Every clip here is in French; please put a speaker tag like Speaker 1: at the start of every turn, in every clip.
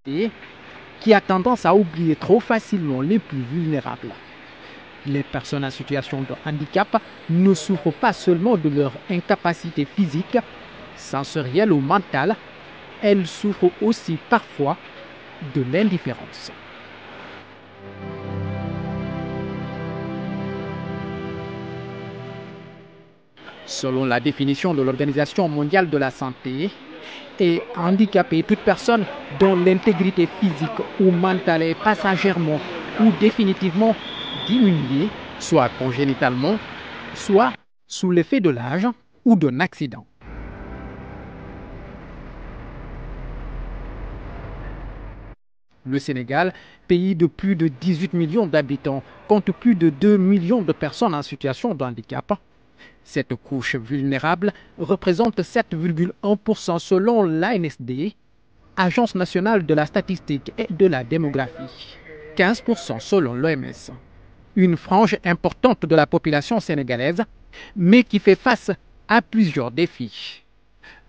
Speaker 1: et qui a tendance à oublier trop facilement les plus vulnérables. Les personnes en situation de handicap ne souffrent pas seulement de leur incapacité physique, sensorielle ou mentale, elles souffrent aussi parfois de l'indifférence. Selon la définition de l'Organisation mondiale de la santé, est handicapée toute personne dont l'intégrité physique ou mentale est passagèrement ou définitivement diminuée, soit congénitalement, soit sous l'effet de l'âge ou d'un accident. Le Sénégal, pays de plus de 18 millions d'habitants, compte plus de 2 millions de personnes en situation de handicap. Cette couche vulnérable représente 7,1% selon l'ANSD, Agence nationale de la statistique et de la démographie, 15% selon l'OMS. Une frange importante de la population sénégalaise, mais qui fait face à plusieurs défis.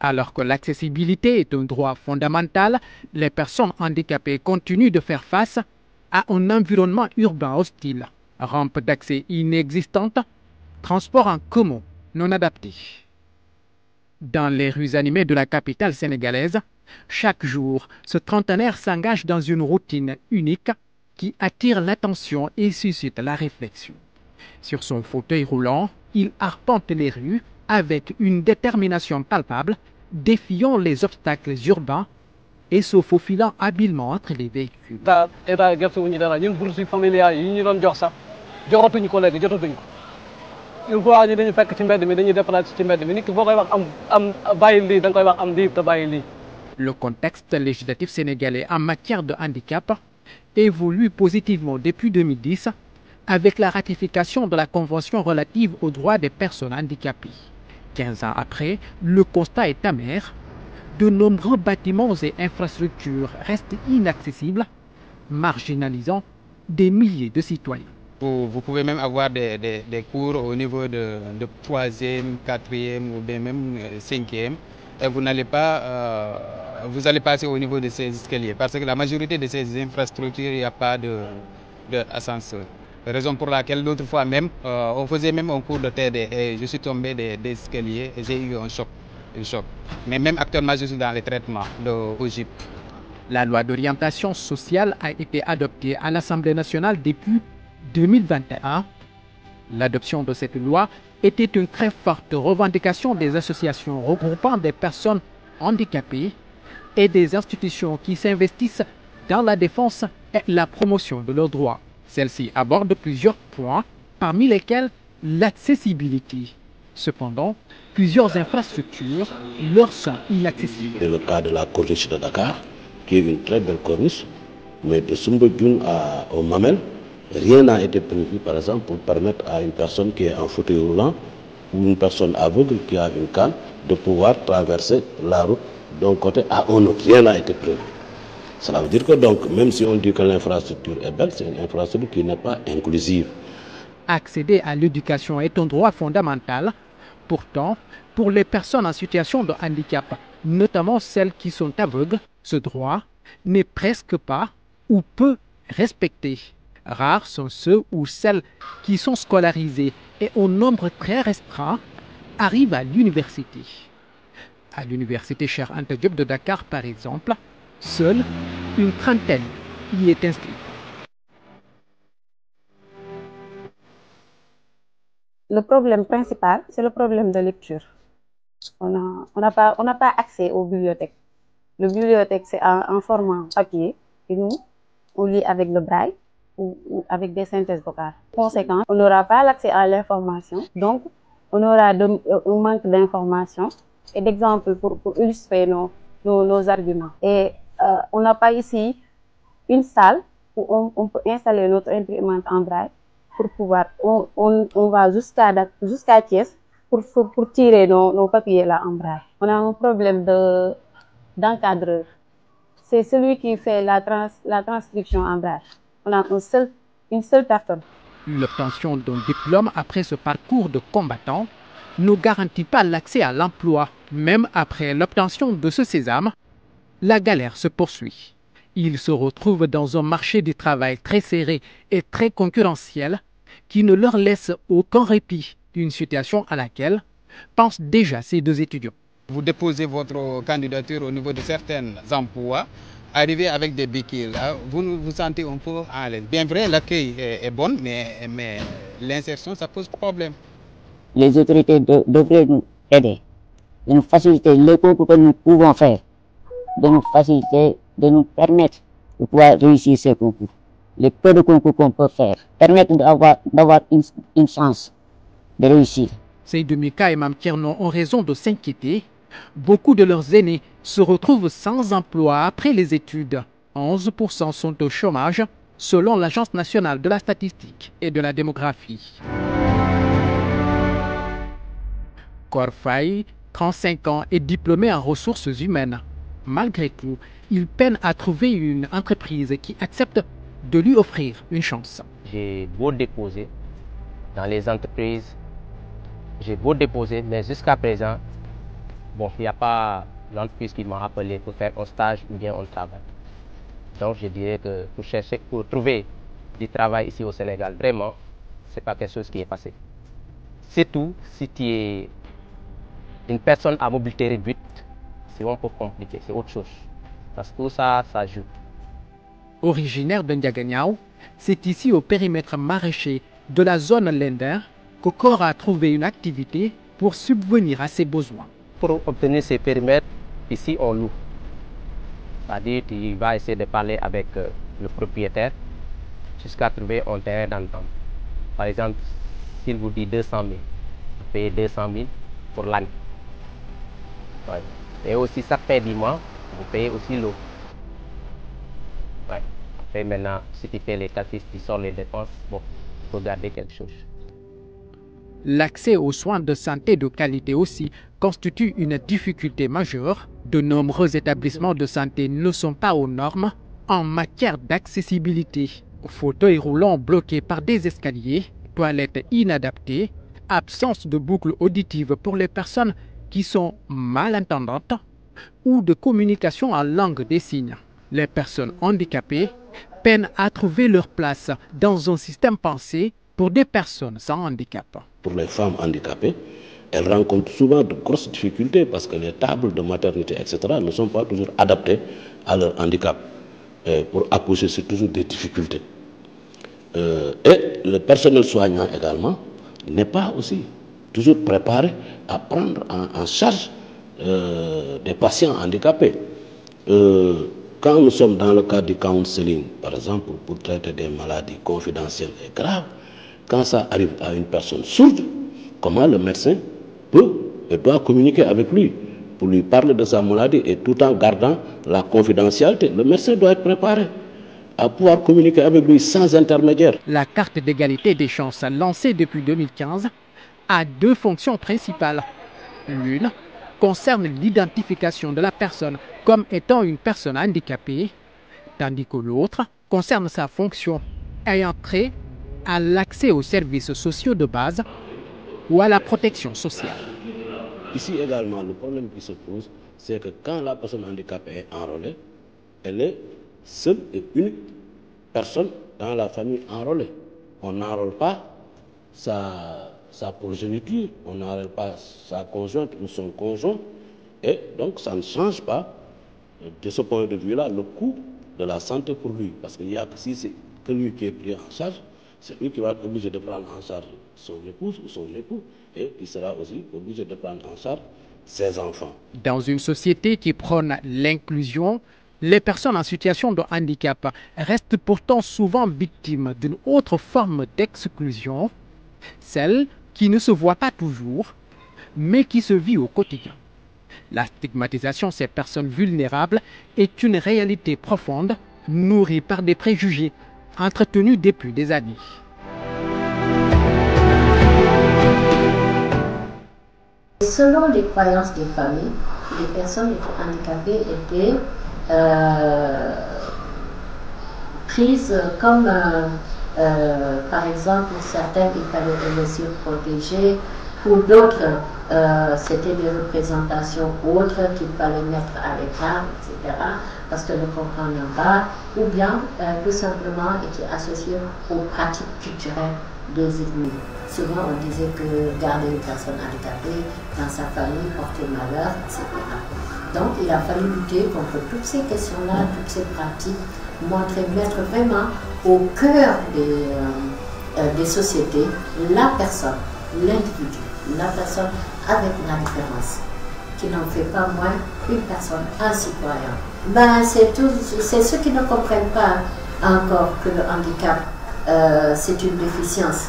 Speaker 1: Alors que l'accessibilité est un droit fondamental, les personnes handicapées continuent de faire face à un environnement urbain hostile, rampes d'accès inexistantes, transports en commun non adaptés. Dans les rues animées de la capitale sénégalaise, chaque jour, ce trentenaire s'engage dans une routine unique qui attire l'attention et suscite la réflexion. Sur son fauteuil roulant, il arpente les rues avec une détermination palpable, défiant les obstacles urbains et se faufilant habilement entre les véhicules. Le contexte législatif sénégalais en matière de handicap évolue positivement depuis 2010 avec la ratification de la Convention relative aux droits des personnes handicapées. 15 ans après, le constat est amer. De nombreux bâtiments et infrastructures restent inaccessibles, marginalisant des milliers de citoyens.
Speaker 2: Vous pouvez même avoir des cours au niveau de 3e, 4e ou bien même 5e. Et vous n'allez pas, vous allez passer au niveau de ces escaliers. Parce que la majorité de ces infrastructures, il n'y a pas d'ascenseur. Raison pour laquelle l'autre fois même, on faisait même un cours de TD et je suis tombé des escaliers et j'ai eu un choc. Mais même actuellement, je suis dans les traitements au GIP.
Speaker 1: La loi d'orientation sociale a été adoptée à l'Assemblée nationale depuis 2021. L'adoption de cette loi était une très forte revendication des associations regroupant des personnes handicapées et des institutions qui s'investissent dans la défense et la promotion de leurs droits. Celle-ci aborde plusieurs points, parmi lesquels l'accessibilité. Cependant, plusieurs infrastructures leur sont inaccessibles.
Speaker 3: C'est le cas de la corniche de Dakar, qui est une très belle corniche, mais de Soumbedioune au Mamel, rien n'a été prévu, par exemple, pour permettre à une personne qui est en fauteuil roulant ou une personne aveugle qui a une canne de pouvoir traverser la route d'un côté à un autre. Rien n'a été prévu. Cela veut dire que donc, même si on dit que l'infrastructure est belle, c'est une infrastructure qui n'est pas inclusive.
Speaker 1: Accéder à l'éducation est un droit fondamental. Pourtant, pour les personnes en situation de handicap, notamment celles qui sont aveugles, ce droit n'est presque pas ou peu respecté. Rares sont ceux ou celles qui sont scolarisés et un nombre très restreint arrivent à l'université. À l'université Cheikh Anta Diop de Dakar, par exemple, seule une trentaine y est inscrite.
Speaker 4: Le problème principal, c'est le problème de lecture. On n'a pas accès aux bibliothèques. Le bibliothèque, c'est en format papier et nous, on lit avec le braille ou avec des synthèses vocales. Conséquent, on n'aura pas l'accès à l'information, donc on aura un manque d'informations et d'exemples pour illustrer nos arguments. Et on n'a pas ici une salle où on peut installer notre imprimante en braille pour pouvoir, on va jusqu'à Thiès pour tirer nos papiers là en braille. On a un problème d'encadreur. C'est celui qui fait la transcription en braille. On a une seule personne.
Speaker 1: L'obtention d'un diplôme après ce parcours de combattant ne garantit pas l'accès à l'emploi. Même après l'obtention de ce sésame, la galère se poursuit. Ils se retrouvent dans un marché du travail très serré et très concurrentiel qui ne leur laisse aucun répit, une situation à laquelle pensent déjà ces deux étudiants.
Speaker 2: Vous déposez votre candidature au niveau de certains emplois, arrivez avec des béquilles, là, vous vous sentez un peu à l'aise. Bien vrai, l'accueil est bon, mais l'insertion, ça pose problème.
Speaker 5: Les autorités devraient nous aider, de nous faciliter les concours que nous pouvons faire, de nous faciliter, de nous permettre de pouvoir réussir ces concours. Les peu de concours qu'on peut faire, permettre d'avoir une chance de réussir.
Speaker 1: Seydou Mika et Mame Thierno ont raison de s'inquiéter. Beaucoup de leurs aînés se retrouvent sans emploi après les études. 11% sont au chômage, selon l'Agence nationale de la statistique et de la démographie. Korfaï, 35 ans, est diplômé en ressources humaines. Malgré tout, il peine à trouver une entreprise qui accepte de lui offrir une chance.
Speaker 6: J'ai beau déposer dans les entreprises, mais jusqu'à présent, bon, il n'y a pas l'entreprise qui m'a appelé pour faire un stage ou bien un travail. Donc je dirais que pour trouver du travail ici au Sénégal, vraiment, ce n'est pas quelque chose qui est passé. Surtout si tu es une personne à mobilité réduite, c'est un peu compliqué, c'est autre chose. Parce que tout ça, ça joue.
Speaker 1: Originaire de Ndiaganiao, c'est ici au périmètre maraîcher de la zone Lender que Kor a trouvé une activité pour subvenir à ses besoins.
Speaker 6: Pour obtenir ces périmètres, ici on loue. C'est-à-dire tu vas essayer de parler avec le propriétaire jusqu'à trouver un terrain d'entente. Par exemple, s'il vous dit 200 000, vous payez 200 000 pour l'année. Ouais. Et aussi, chaque fin du mois, vous payez aussi l'eau. Ouais. Après, maintenant, si tu fais les calculs, tu sors les dépenses, bon, il faut garder quelque chose.
Speaker 1: L'accès aux soins de santé de qualité aussi constitue une difficulté majeure. De nombreux établissements de santé ne sont pas aux normes en matière d'accessibilité. Fauteuils roulants bloqués par des escaliers, toilettes inadaptées, absence de boucles auditives pour les personnes qui sont malentendantes ou de communication en langue des signes. Les personnes handicapées peinent à trouver leur place dans un système pensé pour des personnes sans handicap.
Speaker 3: Pour les femmes handicapées, elles rencontrent souvent de grosses difficultés parce que les tables de maternité, etc., ne sont pas toujours adaptées à leur handicap. Pour accoucher, c'est toujours des difficultés. Et le personnel soignant également n'est pas aussi toujours préparé à prendre en charge des patients handicapés. Quand nous sommes dans le cadre du counseling, par exemple, pour traiter des maladies confidentielles et graves, quand ça arrive à une personne sourde, comment le médecin peut et doit communiquer avec lui pour lui parler de sa maladie et tout en gardant la confidentialité. Le médecin doit être préparé à pouvoir communiquer avec lui sans intermédiaire.
Speaker 1: La carte d'égalité des chances lancée depuis 2015 a deux fonctions principales. L'une concerne l'identification de la personne comme étant une personne handicapée, tandis que l'autre concerne sa fonction ayant trait à l'accès aux services sociaux de base ou à la protection sociale.
Speaker 3: Ici également, le problème qui se pose, c'est que quand la personne handicapée est enrôlée, elle est seule et unique personne dans la famille enrôlée. On n'enrôle pas sa progéniture, on n'enrôle pas sa conjointe ou son conjoint, et donc ça ne change pas, de ce point de vue-là, le coût de la santé pour lui. Parce que si c'est que lui qui est pris en charge, c'est lui qui va être obligé de prendre en charge son épouse ou son époux, et qui sera aussi obligé de prendre en charge ses enfants.
Speaker 1: Dans une société qui prône l'inclusion, les personnes en situation de handicap restent pourtant souvent victimes d'une autre forme d'exclusion, celle qui ne se voit pas toujours, mais qui se vit au quotidien. La stigmatisation de ces personnes vulnérables est une réalité profonde, nourrie par des préjugés entretenus depuis des années.
Speaker 7: Selon les croyances des familles, les personnes handicapées étaient prises comme, par exemple, certaines, il fallait les surprotéger, Pour d'autres, c'était des représentations autres qu'il fallait mettre à l'écart, etc., parce que ne comprennent pas, ou bien tout simplement étaient associés aux pratiques culturelles des ethnies. Souvent, on disait que garder une personne handicapée dans sa famille portait malheur, etc. Donc, il a fallu lutter contre toutes ces questions-là, toutes ces pratiques, mettre vraiment au cœur des sociétés la personne, l'individu, la personne avec la différence, qui n'en fait pas moins une personne, un citoyen. Ben, c'est ceux qui ne comprennent pas encore que le handicap, c'est une déficience,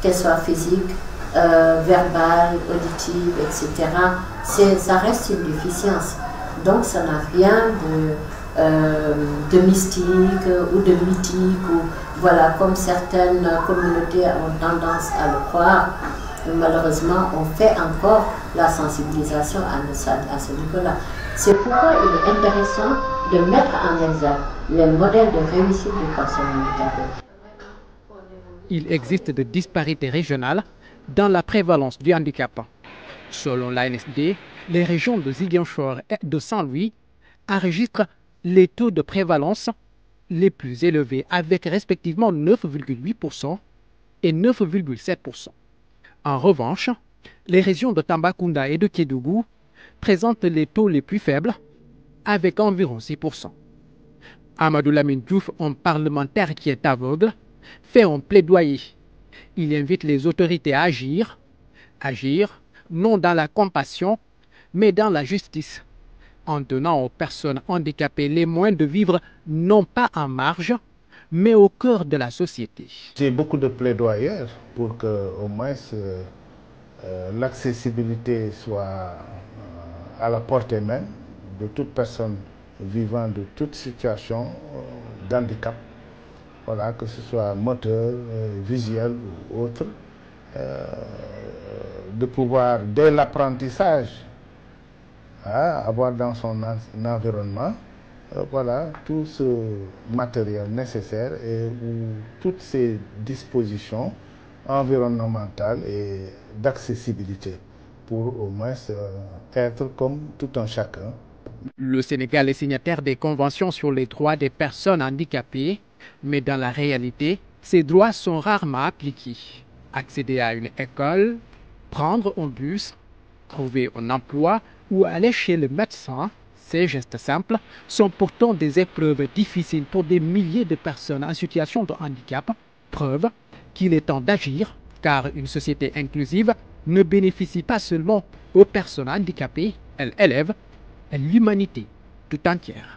Speaker 7: qu'elle soit physique, verbale, auditive, etc. Ça reste une déficience. Donc ça n'a rien de mystique ou de mythique, ou voilà, comme certaines communautés ont tendance à le croire. Malheureusement, on fait encore la sensibilisation à ce niveau-là. C'est pourquoi il est intéressant de mettre en exergue les modèles de réussite des personnes handicapées.
Speaker 1: Il existe des disparités régionales dans la prévalence du handicap. Selon l'ANSD, les régions de Ziguinchor et de Saint-Louis enregistrent les taux de prévalence les plus élevés, avec respectivement 9,8% et 9,7%. En revanche, les régions de Tambacounda et de Kédougou présentent les taux les plus faibles, avec environ 6%. Amadou Lamine Diouf, un parlementaire qui est aveugle, fait un plaidoyer. Il invite les autorités à agir non dans la compassion, mais dans la justice, en donnant aux personnes handicapées les moyens de vivre non pas en marge, mais au cœur de la société.
Speaker 8: J'ai beaucoup de plaidoyers pour que au moins l'accessibilité soit à la portée même de toute personne vivant de toute situation d'handicap. Voilà, que ce soit moteur, visuel ou autre, de pouvoir, dès l'apprentissage, avoir dans son environnement voilà, tout ce matériel nécessaire et toutes ces dispositions environnementales et d'accessibilité pour au moins être comme tout un chacun.
Speaker 1: Le Sénégal est signataire des conventions sur les droits des personnes handicapées, mais dans la réalité, ces droits sont rarement appliqués. Accéder à une école, prendre un bus, trouver un emploi ou aller chez le médecin, ces gestes simples sont pourtant des épreuves difficiles pour des milliers de personnes en situation de handicap. Preuve qu'il est temps d'agir, car une société inclusive ne bénéficie pas seulement aux personnes handicapées, elle élève l'humanité tout entière.